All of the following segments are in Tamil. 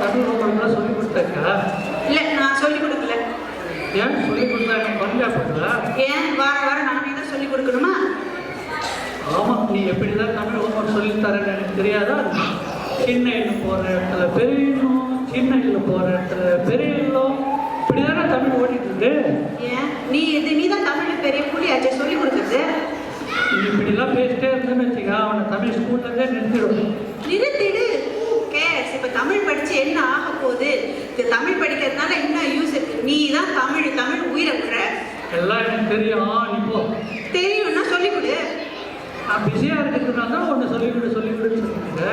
தமிழ் ஹோம்ஒர்க்லாம் சொல்லி கொடுத்தாக்கா? இல்லை, நான் சொல்லிக் கொடுக்கல. ஏன் சொல்லி கொடுத்தா எனக்கு பஞ்சா போடுறா? ஏன் வார வாரம் நானே தான் சொல்லிக் கொடுக்கணுமா? ஆமாம், நீ எப்படி தான் தமிழ் ஹோம்ஒர்க் சொல்லித்தரேன்னு எனக்கு தெரியாதா? சின்ன எண்ணு போகிற இடத்துல பெரிய எண்ணும், சின்ன எண்ணு போகிற இடத்துல பெரிய எண்ணும், இப்படி தானே தமிழ் ஓடிட்டு இருக்கு. ஏன் நீ தான் தமிழ் பெரிய புள்ளியாச்சே சொல்லி கொடுக்குறது. நீ இப்படிலாம் பேசிட்டே இருந்தேன்னு வச்சுக்கா, அவனை தமிழ் ஸ்கூல்லேருந்தே நிறுத்திடும். நிறுத்திடு. கேஸ் இப்போ தமிழ் படித்து என்ன ஆக போகுது? இது தமிழ் படிக்கிறதுனால என்ன யூஸ் இருக்கு? நீ தான் தமிழ் உயிரை விடுற. எல்லாம் எனக்கு தெரியும், நீ போ. தெரியும்னா சொல்லிக் கொடு. நான் பிஸியாக இருக்கிறதுனால தான் ஒன்று சொல்லிவிடுன்னு சொல்லிவிடுங்க.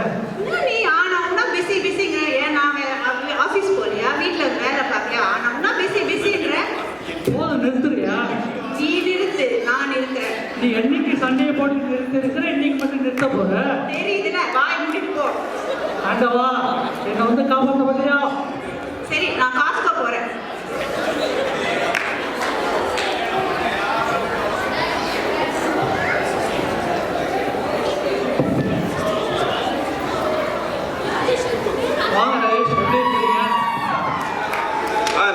நீ ஆனவுன்னா பிஸிங்க. ஏன் நான் ஆஃபீஸ் போகலையா, வீட்டில் வேலை பார்க்கலையா? ஆனவுன்னா பிஸிங்கிற. போதும், நிறுத்துறியா? நீ நிறுத்து, நான் நிறுத்துறேன். நீ என்னைக்கு சண்டையை போட்டு இருக்கிற, இன்னைக்கு மட்டும் நிறுத்த போற? தெரியுதுல, வாய் முடிட்டு போ. ஆண்டவா, என்னை வந்து காப்பாற்ற மாட்டியா? சரி, நான் காசுக்க போறேன். வாங்க ரமேஷ், எப்படி இருக்கீங்க?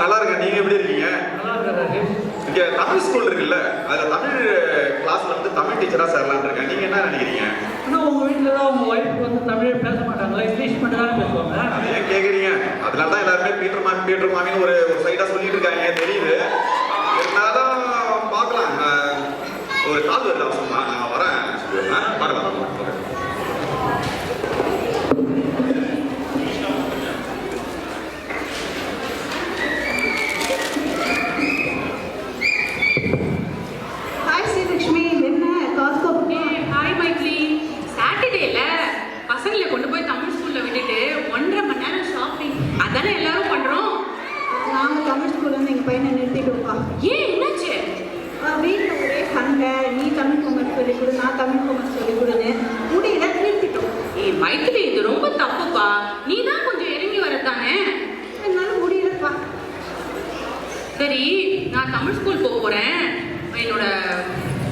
நல்லா இருக்கேன். நீங்க எப்படி இருக்கீங்க? நல்லா இருக்கேன் ரமேஷ். இங்க தமிழ் ஸ்கூல் இருக்குல்ல, அதுல தமிழ் கிளாஸ்ல வந்து தமிழ் டீச்சரா சேரலாம்னு இருக்கேன். நீங்க என்ன நினைக்கிறீங்க? இன்னும் உங்க வீட்டுல தான் உங்க ஒய்ஃப் வந்து தமிழே பேச மாட்டாங்களா? இங்கிலீஷ் மட்டும் தானே பேசுவாங்க. அதை ஏன் கேக்குறீங்க? அதனால தான் எல்லாருமே பீட்டர் மாமின்னு ஒரு சைடா சொல்லிட்டு இருக்காங்க, தெரியுது. இருந்தாலும் பார்க்கலாம். ஒரு கால் வருது அவசரமா, நான் வரேன். பார்க்கலாம். ஹாய் ஸ்ரீலக்ஷ்மி, என்ன காசுக்கோ? ஹாய் மைத்லி. சாட்டர்டேல பசங்களை கொண்டு போய் தமிழ் ஸ்கூல்ல விட்டுட்டு 1.5 மணி நேரம் ஷாப்பிங். அதானே எல்லாரும் பண்றோம். நாங்கள் தமிழ் ஸ்கூல்ல இருந்து எங்கள் பையனை நிறுத்திடுவோம்ப்பா. ஏன், என்னாச்சு? வீட்டில் ஒரே சண்டை. நீ தமிழ் ஹோம்ஒர்க் சொல்லிக் கொடு, நான் தமிழ் ஹோம்ஒர்க் சொல்லிக் கொடுன்னு முடியல, நிறுத்திட்டோம். மைத்லி, இது ரொம்ப தப்புப்பா. நீ தான் கொஞ்சம் இறங்கி வரத்தானே. என்னால முடியலப்பா. சரி, நான் தமிழ் ஸ்கூல் போக போறேன். என்னோட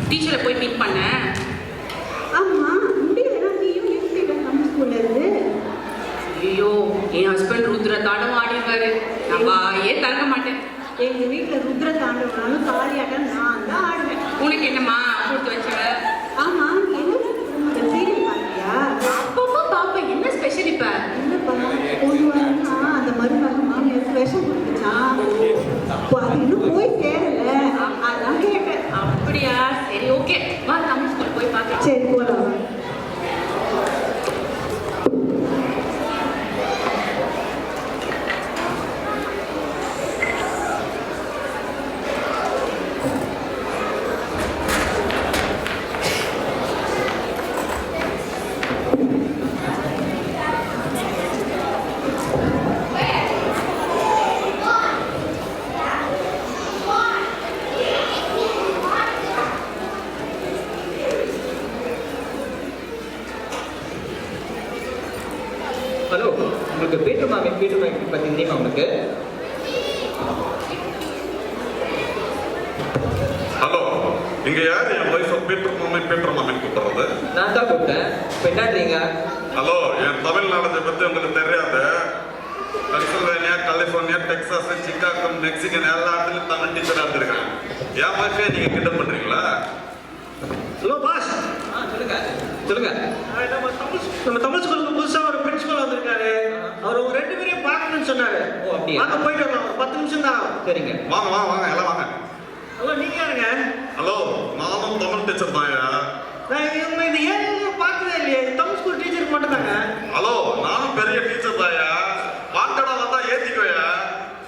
டீச்சரை போய் மீட் பண்ணேன். ஆமா, முடியலன்னா நீயும் நிறுத்திட்ட தமிழ் ஸ்கூல்ல இருந்து. ஐயோ, என் ஹஸ்பண்ட் ருத்ர தாண்டவம் ஆடிடுவாரு. நான் வாயே திறக்க மாட்டேன். எங்கள் வீட்டில் ருத்ர தாண்டவனாலும் காளியாட்டம் நான் தான் ஆடுவேன். உனக்கு என்னம்மா கொடுத்து வச்சவ? ஆமா, என்ன சீரியல் பார்த்தியா? அப்பப்போ பாப்பேன். என்ன ஸ்பெஷல் இப்ப? என்னப்பா பொதுவானா அந்த மருமக மாமியாருக்கு விஷம் கொடுத்துச்சான். அது இன்னும் போய் சேரல, அதான் கேட்டேன். அப்படியா? சரி, ஓகே, வா தமிழ் ஸ்கூல் போய் பார்க்கலாம். சரி, போலாம். ஹலோ, உங்களுக்கு பீட்டர் மாமி பற்றி தெரியுமா உங்களுக்கு? ஹலோ, இங்க யார் என் ஒய்ஃபை பீட்டர் மாமின்னு கூப்பிடுறது? நான் தான் கூப்பிட்டேன். இப்போ என்னன்றீங்க? ஹலோ, என் தமிழ் நாலேஜை பத்தி உங்களுக்கு தெரியாது. Pennsylvania, California, Texas, Chicago, Mexican எல்லா இடத்துலையும் தமிழ் டீச்சராக இருந்திருக்கேன். என் ஒய்ஃபே நீங்க கிண்டல் பண்றீங்களா? Hello boss. சொல்லுங்க. நம்ம தமிழ் ஸ்கூலுக்கு புதுசாக ஒரு பிரின்சிபல் வந்திருக்காரு. அவர் உங்க 2 பேரையும் பார்க்கணும்னு சொன்னாரு. ஓ, அப்படியா? வாங்க போயிட்டு வரலாம். ஒரு 10 நிமிஷம் தான். சரிங்க. வாங்க எல்லாம் வாங்க. ஹலோ, நீங்க யாருங்க? ஹலோ, நானும் தமிழ் டீச்சர் தான்யா. நான் இவங்க இந்த ஏரியாவை பார்க்கவே இல்லையே. தமிழ் ஸ்கூல் டீச்சருக்கு மட்டும் தாங்க. ஹலோ, நானும் பெரிய டீச்சர் தான்யா. வாண்டடா வந்தா ஏத்திக்கோயா.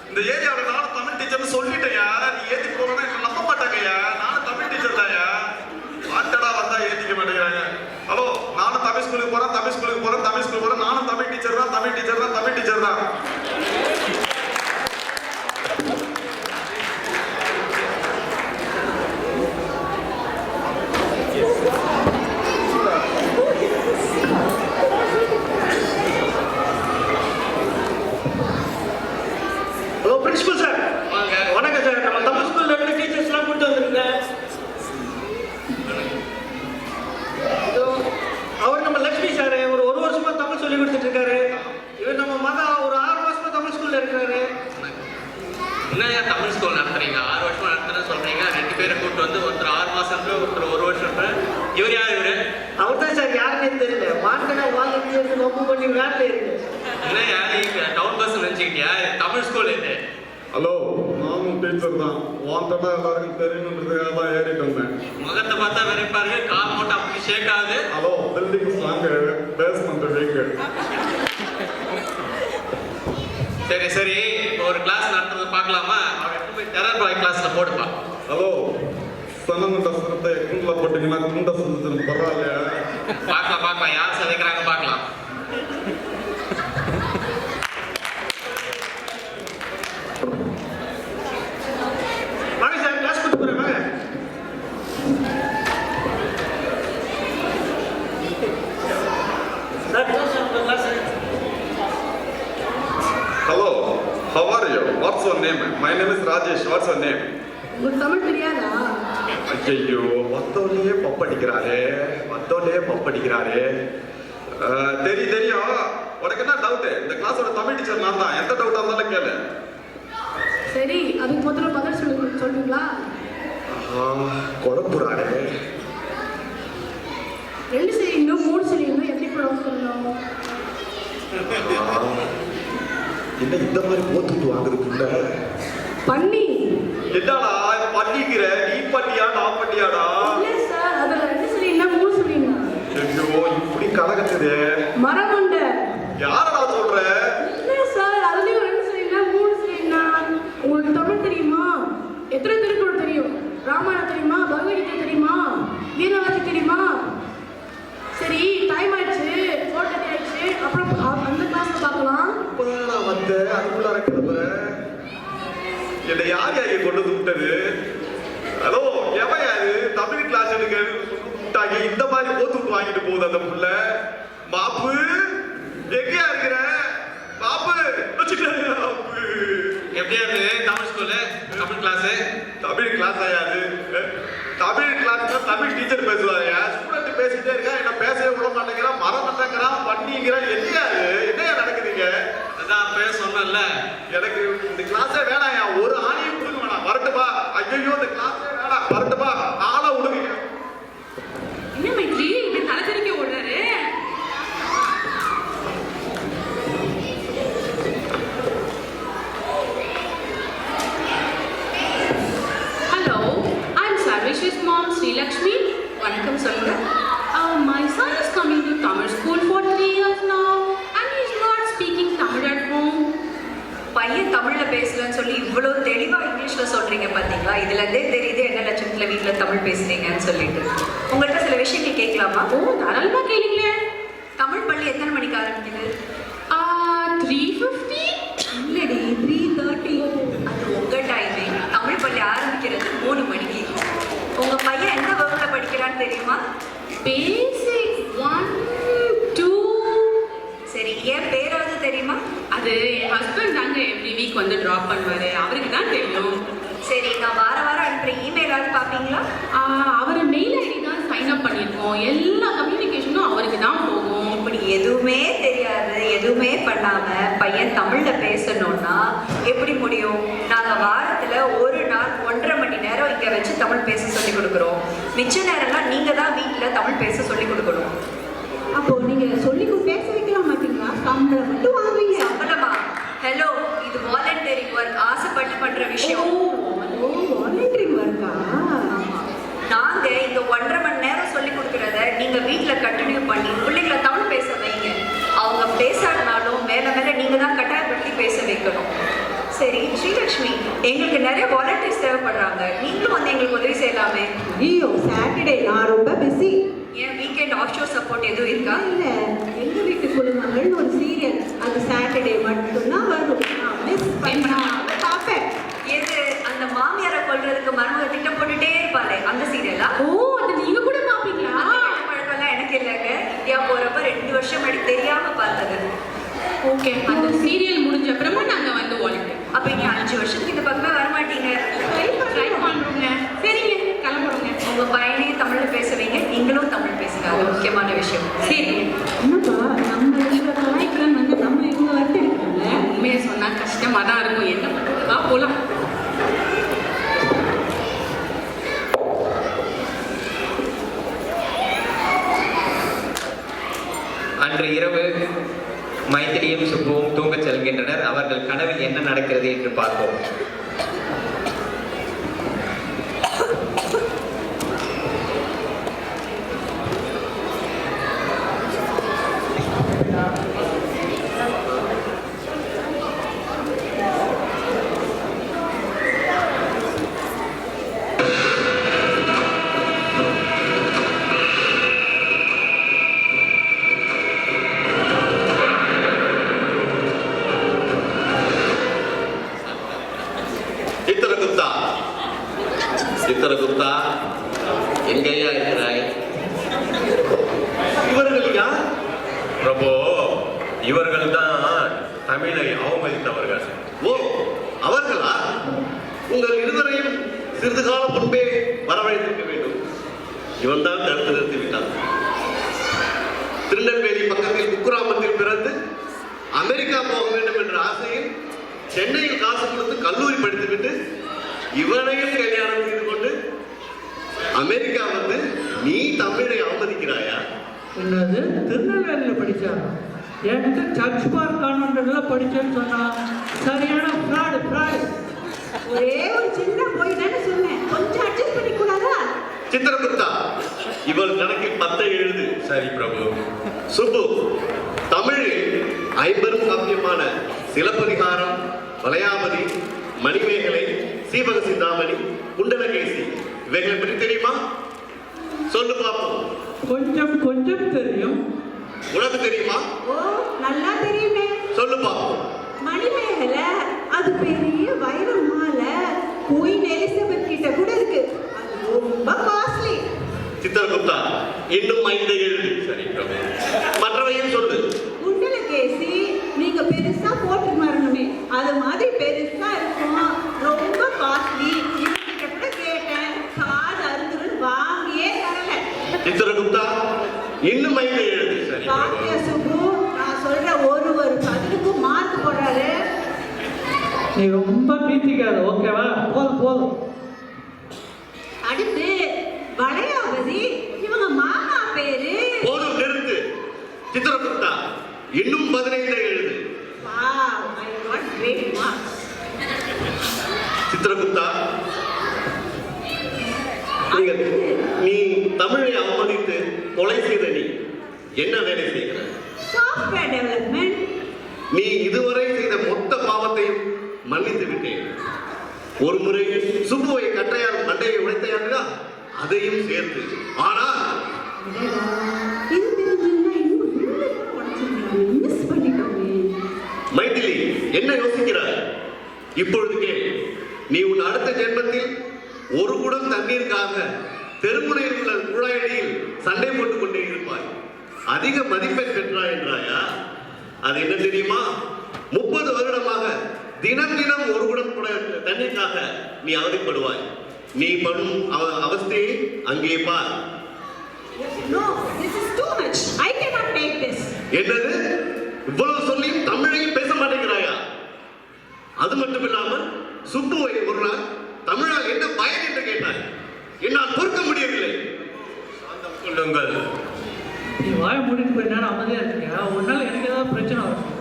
இந்த ஏரியாவில் நானும் தமிழ் டீச்சர்னு சொல்லிட்டேயா. நீ ஏத்தி போறேன்னா என்ன நம்ப மாட்டாங்கய்யா. நானும் தமிழ் டீச்சர் தான்யா. வாண்டடா வந்தா ஏத்திக்க மாட்டேங்கிறாங்க. ஹலோ, நானும் தமிழ் ஸ்கூலுக்கு போறேன். நானும் தமிழ் டீச்சர் தான். Hello principal sir. வணக்கம் சார். நம்ம தமிழ் ஸ்கூல்ல இருந்து டீச்சர்ஸ்லாம் கூட்டு வந்திருக்கேன். அவர் நம்ம லட்சுமி சார். ஒரு வருஷமா தமிழ் சொல்லி கொடுத்துட்டு இருக்காரு. இவர் நம்ம மகா ஒரு 6 மாசம் மாசம் ஒருத்தர் 1 வருஷம். இவர் யார் இவரு? அவர் தான் சார் யாருன்னு தெரியல. மாட்டேன்னா வாலண்டியர்ஸ் ரொம்ப பண்ணி வேலை இருக்கு. என்ன யாரு டவுன் பஸ் நினைச்சுக்கிட்டியா? தமிழ் ஸ்கூல் இது. ஹலோ, நானும் டீச்சர் தான். வாண்டடா எல்லாருக்கும் தெரியணுன்றதுக்காக தான் ஏறிட்டு வந்தேன். முகத்தை பார்த்தா வெறுப்பாரு, கால் மட்டும் அப்படி ஷேக் ஆகுது. Hello, building strong, basement week. சரி சரி, இப்போ ஒரு கிளாஸ் நடத்துறது பார்க்கலாமா? அவன் போய் டெரர் பாய் கிளாஸ்ல போடுப்பா. ஹலோ, சனங்குண்ட சிரத்தை குண்டில் போட்டிங்கன்னா குண்ட சிறுத்துன்னு பரவாயில்லையா? பார்க்கலாம் யார் சதைக்கிறாங்க பார்க்கலாம். வாங்க சார், கிளாஸ் கூட்டு போறேன் வாங்க. Sir class. Hello, how are you? What's your name? My name is Rajesh. What's your name? உங்களுக்கு தமிழ் தெரியாதா? ஐயோ, வந்தோடனே பப்படிக்கிறாரே. தெரியும். உனக்கு என்ன டவுட்? இந்த கிளாஸோட தமிழ் டீச்சர் நான் தான். எந்த டவுட்டா இருந்தாலும் கேளு. சரி, அதுக்கு முதல்ல பதில் சொல்றீங்களா? குழப்புறாரே. 2 சரிங்களும் 3 சரிங்களும் எப்படி ப்ரொனவுன்ஸ் பண்ணணும்? என்ன இந்த மாதிரி போத்துட்டு வாங்குறதுக்குள்ள பண்ணி. என்னடா பண்ணிக்கிற? நீ பண்ணியா நான் பண்ணியாடா? இல்ல சார், அதுல 2 சரிங்களா 3 சரிங்களா? ஐயோ, இப்படி கலகத்துது. மரமண்ட. யாரடா சொல்ற? இல்ல சார், அதுலயும் 2 சரிங்களா 3 சரிங்களா? உங்களுக்கு தமிழ் தெரியுமா? எத்தனை திருக்குறள் தெரியும்? ராமாயணம் தெரியுமா? பகவத்கீதை தெரியுமா? வீரவாதி தெரியுமா? சரி, டைம் ஆயிடுச்சு, 4:30 ஆயிடுச்சு. அப்புறம் அந்த கிளாஸ்ல பார்க்கலாம். இப்பதான் நான் வந்தேன், அதுக்குள்ளார கிளம்புறேன். என்னை யார் யாரு கொண்டு வந்து விட்டது? ஹலோ, எவன் யாரு? தமிழ் கிளாஸ் எடுக்க விட்டாங்க. இந்த மாதிரி போத்து விட்டு வாங்கிட்டு போகுது அந்த புள்ள. மாப்பு எங்கேயா இருக்கிற? மாப்பு மாப்பு. எப்படியா இருக்கு தமிழ் ஸ்கூலு? தமிழ் கிளாஸ்? தமிழ் கிளாஸ் ஆயாது. தமிழ் கிளாஸ் தமிழ் டீச்சர் பேசுவாங்க. ஸ்டூடெண்ட் பேசிட்டே இருக்கா, என்ன பேசவே விட மாட்டேங்கிறான், மறந்துட்டேங்கிறான், பண்ணிங்கிறான். என்னையா நடக்குதுங்க? அதான் அப்பவே சொன்னேன்ல, எனக்கு இந்த கிளாஸே வேணாயா. ஒரு ஆணையும் கொடுக்க வேணாம். வரட்டுப்பா. ஐயோ, இந்த கிளாஸே வேணாம். வரட்டுப்பா. ஆளை விடுவீங்க. என்ன மைத்ரி இப்படி தலை தெரிக்க ஓடுறாரு? Hello, I'm Sarvesh's mom, Srilakshmi. வணக்கம் சொல்லுங்க. My son is coming to Tamil school for 3 years now and he is not speaking Tamil at home. பையன் தமிழ்ல பேசலன்னு சொல்லி இவ்வளவு தெளிவா இங்கிலீஷ்ல சொல்றீங்க பாத்தீங்களா? இதுல இருந்தே தெரியுது என்ன லட்சத்துல வீட்டுல தமிழ் பேசுறீங்கன்னு சொல்லிட்டு. உங்கள்கிட்ட சில விஷயங்கள் கேட்கலாமா? ஓ, தாராளமா கேளுங்களே. தமிழ் பள்ளி எத்தனை மணிக்கு ஆரம்பிக்குது? 3:50. இல்லடி, 3:30. அது உங்க டைமிங். தமிழ் பள்ளி ஆரம்பிக்கிறது 3 மணிக்கு. உங்க பையன் எந்த வகுப்புல படிக்கிறான்னு தெரியுமா? பேசிக் 1, 2. சரி, ஏன் பேராவது தெரியுமா? அது என் ஹஸ்பண்ட் தாங்க எவ்ரி வீக் வந்து ட்ராப் பண்ணுவாரு, அவருக்கு தான் தெரியும். சரி, நான் வார வாரம் அனுப்புற இமெயிலாவது பாப்பீங்களா? அவர் மெயில் ஐடி தான் சைன் அப் பண்ணியிருக்கோம். எல்லா கம்யூனிகேஷனும் அவருக்கு தான் போகும். இப்படி எதுவுமே தெரியாது, எதுவுமே பண்ணாம பையன் தமிழ்ல பேசணும்னா எப்படி முடியும்? நாங்க வாரத்துல ஒரு நாள் 1.5 மணி நேரம் இங்க வச்சு தமிழ் பேச சொல்லி கொடுக்குறோம். மிச்ச நேரம்லாம் நீங்க தான் வீட்டுல தமிழ் பேச சொல்லி கொடுக்கணும். அப்போ நீங்க சொல்லி பேச வைக்கலாம் மாட்டீங்களா? சம்பளம் மட்டும் வாங்குவீங்க. சம்பளமா? ஹலோ, இது வாலண்டரி ஒர்க், ஆசைப்பட்டு பண்ற விஷயம். வாலண்டரி ஒர்க்கா? நாங்க இங்க 1.5 மணி நேரம் சொல்லி கொடுக்கறத நீங்க வீட்டுல கண்டினியூ பண்ணி பிள்ளைங்களை தமிழ் பேச வைங்க. அவங்க பேசாதனாலும் மேல மேல நீங்க தான் கட்டாயப்படுத்தி பேச வைக்கணும். சரி ஸ்ரீலக்ஷ்மி, எங்களுக்கு நிறைய வாலண்டியர்ஸ் தேவைப்படுறாங்க. நீங்களும் வந்து எங்களுக்கு உதவி செய்யலாமே. ஐயோ, சாட்டர்டே நான் ரொம்ப பிஸி. ஏன் வீக்கெண்ட் ஆஃப் ஷோ சப்போர்ட் எதுவும் இருக்கா? இல்ல, எங்க வீட்டு குடும்பங்கள்னு ஒரு சீரியல், அது சாட்டர்டே மட்டும்தான் வரும். நான் மிஸ் பண்ணாம பார்ப்பேன். எது? அந்த மாமியாரை கொல்றதுக்கு மருமக திட்டம் போட்டுட்டே இருப்பாளே, அந்த சீரியலா? ஓ, அது நீங்க கூட பாப்பீங்களா? பழக்கம்லாம் எனக்கு இல்லைங்க. இந்தியா போறப்ப 2 வருஷம் முன்னாடி தெரியாம பார்த்தது. ஓகே, அந்த சீரியல் முடிஞ்ச அப்புறமா நாங்க வந்து வாலண்டியர். அப்ப இனி 5 வருஷத்துக்கு இந்த பக்கமே வரமாட்டீங்க. ட்ரை பண்றோங்க. சரிங்க, கிளம்புறோங்க. உங்க பையனையும் தமிழ்ல பேச வைங்க, நீங்களும் தமிழ் பேசுங்க. அது முக்கியமான விஷயம். சரிங்க. என்னப்பா, நம்ம இவங்க கலாய்க்கிறான்னு வந்து நம்ம இவங்க வந்து எடுக்கிறாங்க. உண்மையை சொன்னா கஷ்டமா தான் இருக்கும். என்ன பண்றது? வா போலாம். அவர்கள் கனவில் என்ன நடக்கிறது என்று பார்ப்போம். சித்திரகுப்தா, எங்கேயா இருக்கிறாய்? இவர்கள் யார்? பிரபு, இவர்கள் தான் தமிழை அவமதித்தவர்கள். ஓ, அவர்களா? உங்கள் இருவரையும் சிறிது காலம் முன்பே வரவழைத்திருக்க வேண்டும். இவன் தான் தடுத்து நிறுத்தி விட்டான். திருநெல்வேலி பக்கத்தில் குக்கிராமத்தில் பிறந்து அமெரிக்கா போக வேண்டும் என்ற ஆசையில் சென்னையில் காசு கொடுத்து கல்லூரி படித்துவிட்டு இவனையும் கல்யாணம் செய்து கொண்டு அமெரிக்கா வந்து நீ தமிழை அவமதிக்கிறாயா? என்னது, திருநெல்வேலியில் படித்தா? என்கிட்ட சர்ச் பார்க் கான்வென்ட்ல படித்தேன்னு சொன்னா சரியான ஃப்ராடு. ஒரே ஒரு சின்ன போய் தானே சொன்னேன், கொஞ்சம் அட்ஜஸ்ட் பண்ணிக்கூடாதா? சித்திரகுப்தா, இவள் கணக்கில் 10 எழுது. சரி பிரபு. சுப்பு, தமிழில் 50 காப்பியமான சிலப்பதிகாரம், வளையாபதி, மணிமேகலை, சீவக சிந்தாமணி, குண்டலகேசி இவைகளை பற்றி தெரியுமா? சொல்லு பார்ப்போம். கொஞ்சம் தெரியும். உனக்கு தெரியுமா? ஓ, நல்லா தெரியுமே. சொல்லு பார்ப்போம். மணிமேகலை அது பெரிய வைர மாலை, குயின் எலிசபெத் கிட்ட கூட இருக்கு. அது ரொம்ப காஸ்ட்லி. சித்திரகுப்தா, இன்னும் 5 எழுது. சரி பிரபு. மற்றவையும் சொல்லு. குண்டலகேசி நீங்க பெருசா போட்டு வரணுமே, அது மாதிரி பெருசா இருக்கும், ரொம்ப காஸ்ட்லி. இவங்கிட்ட கூட கேட்டேன், காது அருந்துருன்னு வாங்கியே தரல. சித்திரகுப்தா, இன்னும் 5 எழுது. சரி பாக்கிய பிரபு. சுப்பு, நான் சொல்ற ஒரு பதிலுக்கும் மார்க் போடுறாரு. நீ ரொம்ப பீத்திக்காத, ஓகேவா? போதும். அடுத்து வளையாபதி, இவங்க மாமா பேரு. போதும், நிறுத்து. சித்திரகுப்தா, இன்னும் 15 எழுது. Wow, I got great marks. Chitragupta, நீ தமிழை அவமதித்து கொலை செய்த நீ என்ன வேலை செய்கிற? Software development. நீ இதுவரை செய்த மொத்த பாவத்தையும் மன்னித்து விட்டேன். ஒரு முறை சுப்புவை கட்டையால் மண்டையை உடைத்தையா, அதையும் சேர்த்து. ஆனால் இது தெரிஞ்சுன்னா இன்னும் உடச்சிருக்காங்க, மிஸ் பண்ணிட்டோமே. மைதிலி, என்ன யோசிக்கிறாய்? இப்பொழுது கேள். நீ உன் அடுத்த ஜென்மத்தில் ஒரு குடம் தண்ணீருக்காக தெருமுனையில் உள்ள குழாயடியில் சண்டை போட்டுக் கொண்டே இருப்பாய். அதிக மதிப்பெண் பெற்றாய் என்றாயா? அது என்ன தெரியுமா? 30 வருடமாக தினம் ஒரு குடம் தண்ணீருக்காக நீ அவதிப்படுவாய். நீ படும் அவஸ்தையை அங்கே பார். No, this is too much. I cannot take this. என்னது, இவ்வளவு சொல்லியும் தமிழையும் பேச மாட்டேங்கிறாயா? அது மட்டும் இல்லாமல் சுப்புவை ஒரு நாள் தமிழால் என்ன பயன் என்று கேட்டாய். என்னால் பொறுக்க முடியவில்லை. சாந்தம் கொள்ளுங்கள். நீ வாய மூடிட்டு போய் நேரம் அமைதியா இருக்கியா? ஒரு நாள் எனக்கு ஏதாவது பிரச்சனை வரும்.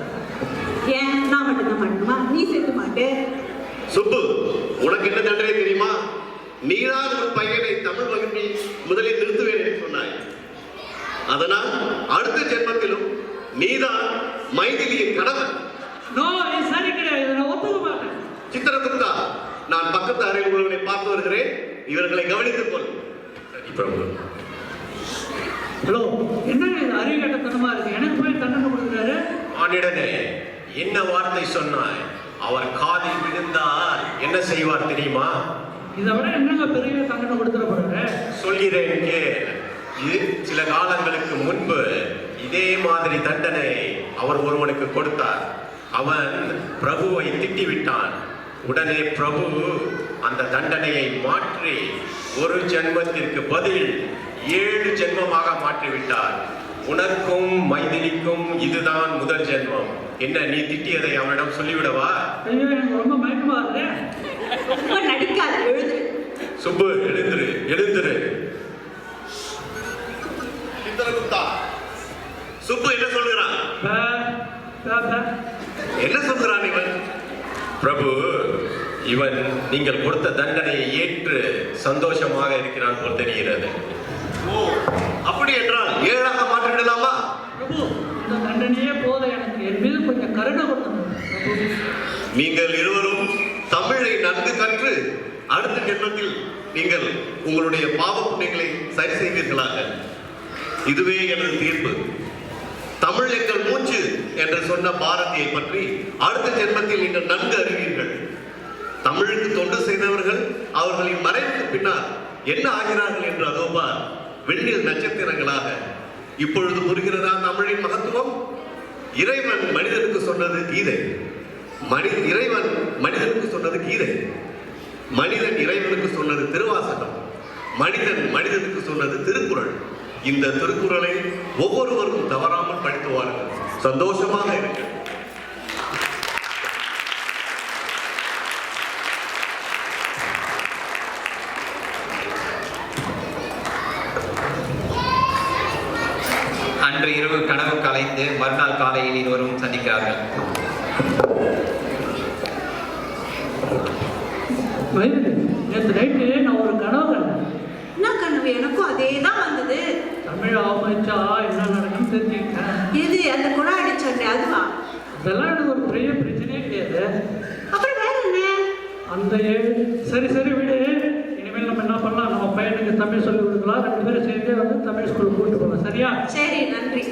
ஏன் நான் மட்டும்தான் மாட்டணுமா? நீ சேர்த்து மாட்டே. சுப்பு, உனக்கு என்ன தண்டனை தெரியுமா? நீதான் ஒரு பையனை தமிழ் வகுப்பில் முதலில் நிறுத்துவேன் என்று சொன்னாய். அதனால் அடுத்த ஜென்மத்திலும் நீதான் மைதிலியின் கணவன். நோ, இது சரி கிடையாது. இதை நான் ஒத்துக்க மாட்டேன். சித்திரகுப்தா, நான் பக்கத்து அறையில் உள்ளவனை பார்த்து வருகிறேன். இவர்களை கவனித்துக் கொள். சரி பிரபு. ஹலோ, என்ன இது அறிவுகட்டத்தனமா இருக்கு? எனக்கு போய் தண்டனை கொடுக்குறாரு. ஆனிடனே, என்ன வார்த்தை சொன்னாய்? அவர் காதில் விழுந்தால் என்ன செய்வார் தெரியுமா? இதை விட என்னங்க பெரிய தண்டனை கொடுத்துட போறாரு? சொல்கிறேன் கேள். இது சில காலங்களுக்கு முன்பு இதே மாதிரி தண்டனை அவர் ஒருவனுக்கு கொடுத்தார். அவன் பிரபுவை திட்டிவிட்டான். உடனே பிரபு அந்த தண்டனையை மாற்றி ஒரு ஜென்மத்திற்கு பதில் 7 ஜென்மமாக மாற்றிவிட்டார். உனக்கும் மைதிலிக்கும் இதுதான் முதல் ஜென்மம். என்ன, நீ திட்டியதை அவனிடம் சொல்லிவிடவா? ஐயோ, எனக்கு ரொம்ப மயக்கமா இருக்கு. ரொம்ப நடிக்காத, எழுது. சுப்பு, எழுந்துரு. சித்திரகுப்தா, சுப்பு என்ன சொல்கிறான்? பே, பே, பே. என்ன சொல்கிறான் இவன்? பிரபு, இவன் நீங்கள் கொடுத்த தண்டனையை ஏற்று சந்தோஷமாக இருக்கிறான் போல் தெரிகிறது. ஓ, அப்படி என்றால் 7ஆக மாற்றிவிடலாமா? பிரபு, இந்த தண்டனையே போத எனக்கு. என் மீது கொஞ்சம் கருணை கொண்டு பிரபு. நீங்கள் இருவரும் தமிழை நன்கு கற்று அடுத்த ஜென்மத்தில் நீங்கள் உங்களுடைய பாவ புண்ணியங்களை சரி செய்வீர்களாக. இதுவே எனது தீர்ப்பு. தமிழ் எங்கள் மூச்சு என்று சொன்ன பாரதியை பற்றி அடுத்த ஜென்மத்தில் நீங்கள் நன்கு அறிவீர்கள். தமிழுக்கு தொண்டு செய்தவர்கள் அவர்களின் மறைவுக்கு பின்னால் என்ன ஆகிறார்கள் என்று அதோ பார், விண்ணில் நட்சத்திரங்களாக. இப்பொழுது புரிகிறதா தமிழின் மகத்துவம்? இறைவன் மனிதனுக்கு சொன்னது கீதை. இறைவன் மனிதனுக்கு சொன்னது கீதை. மனிதன் இறைவனுக்கு சொன்னது திருவாசகம். மனிதன் மனிதனுக்கு சொன்னது திருக்குறள். இந்த திருக்குறளை ஒவ்வொருவரும் தவறாமல் படித்து வாருங்கள். சந்தோஷமாக இருக்கு. அன்று இரவு கனவு கலைந்து மறுநாள் காலையில் இருவரும் சந்திக்கிறார்கள். வயது நேற்று நைட்டு நான் ஒரு கனவு கண்டேன். என்ன கனவு? எனக்கும் அதே தான் வந்தது. தமிழ் அவமதிச்சா என்ன நடக்குன்னு தெரிஞ்சுக்கிட்டேன். எது அந்த குணம் அடிச்சோன்னே அதுவா? அதெல்லாம் எனக்கு ஒரு பெரிய பிரச்சனையே கிடையாது. அப்புறம் வேற என்ன? அந்த சரி சரி விடு. இனிமேல் நம்ம என்ன பண்ணலாம், நம்ம பையனுக்கு தமிழ் சொல்லி கொடுக்கலாம். 2 பேரும் சேர்ந்தே வந்து தமிழ் ஸ்கூலுக்கு கூப்பிட்டு போகலாம். சரியா? சரி, நன்றி.